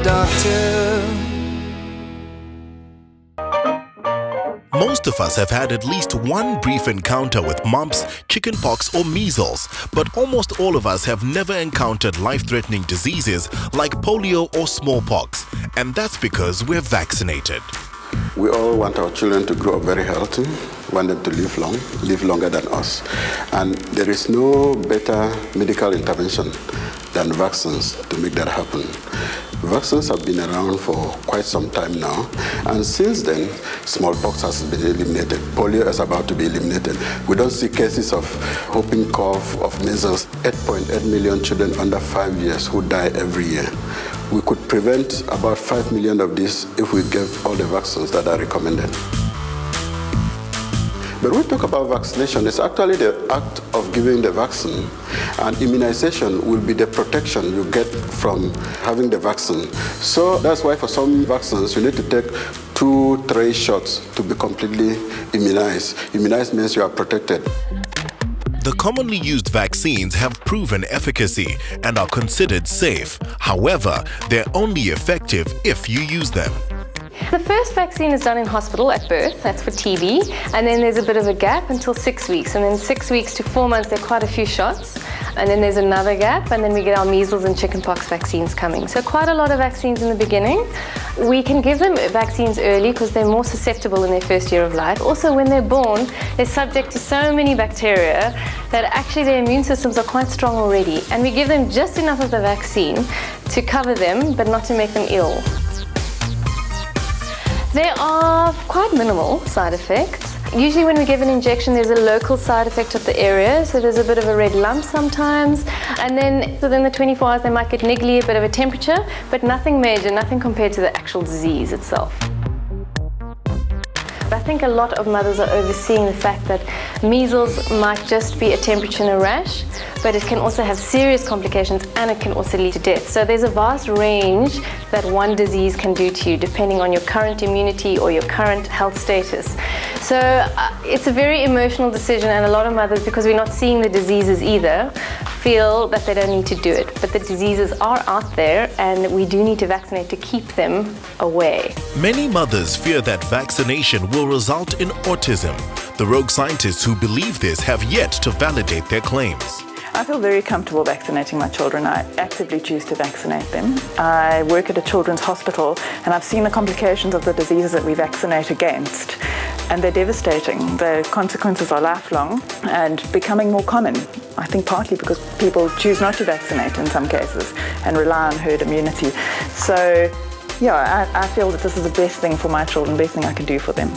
doctor. Most of us have had at least one brief encounter with mumps, chickenpox or measles, but almost all of us have never encountered life-threatening diseases like polio or smallpox, and that's because we're vaccinated. We all want our children to grow up very healthy, want them to live longer than us. And there is no better medical intervention than vaccines to make that happen. Vaccines have been around for quite some time now, and since then, smallpox has been eliminated. Polio is about to be eliminated. We don't see cases of whooping cough, of measles. 8.8 million children under 5 years who die every year. We could prevent about 5 million of these if we gave all the vaccines that are recommended. But when we talk about vaccination, it's actually the act of giving the vaccine, and immunization will be the protection you get from having the vaccine. So that's why for some vaccines, you need to take 2-3 shots to be completely immunized. Immunized means you are protected. The commonly used vaccines have proven efficacy and are considered safe. However, they're only effective if you use them. The first vaccine is done in hospital at birth, that's for TB, and then there's a bit of a gap until 6 weeks, and then 6 weeks to 4 months there are quite a few shots, and then there's another gap, and then we get our measles and chickenpox vaccines coming. So quite a lot of vaccines in the beginning. We can give them vaccines early because they're more susceptible in their first year of life. Also, when they're born, they're subject to so many bacteria that actually their immune systems are quite strong already, and we give them just enough of the vaccine to cover them but not to make them ill. There are quite minimal side effects. Usually when we give an injection, there's a local side effect of the area, so there's a bit of a red lump sometimes, and then within the 24 hours they might get niggly, a bit of a temperature, but nothing major, nothing compared to the actual disease itself. I think a lot of mothers are overseeing the fact that measles might just be a temperature and a rash, but it can also have serious complications and it can also lead to death. So there's a vast range that one disease can do to you depending on your current immunity or your current health status. So it's a very emotional decision, and a lot of mothers, because we're not seeing the diseases either, feel that they don't need to do it. But the diseases are out there and we do need to vaccinate to keep them away. Many mothers fear that vaccination will result in autism. The rogue scientists who believe this have yet to validate their claims. I feel very comfortable vaccinating my children. I actively choose to vaccinate them. I work at a children's hospital and I've seen the complications of the diseases that we vaccinate against, and they're devastating. The consequences are lifelong and becoming more common. I think partly because people choose not to vaccinate in some cases and rely on herd immunity. So yeah, I feel that this is the best thing for my children, best thing I can do for them.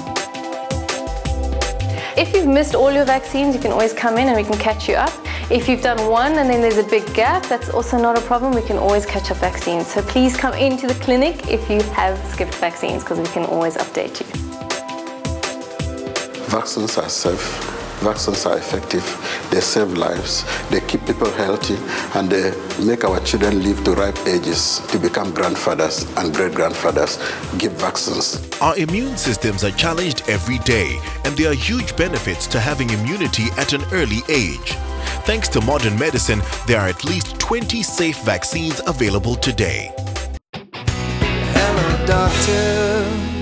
If you've missed all your vaccines, you can always come in and we can catch you up. If you've done one and then there's a big gap, that's also not a problem. We can always catch up vaccines. So please come into the clinic if you have skipped vaccines, because we can always update you. Vaccines are safe, vaccines are effective, they save lives, they keep people healthy, and they make our children live to ripe ages to become grandfathers and great-grandfathers. Give vaccines. Our immune systems are challenged every day, and there are huge benefits to having immunity at an early age. Thanks to modern medicine, there are at least 20 safe vaccines available today. Hello, doctor.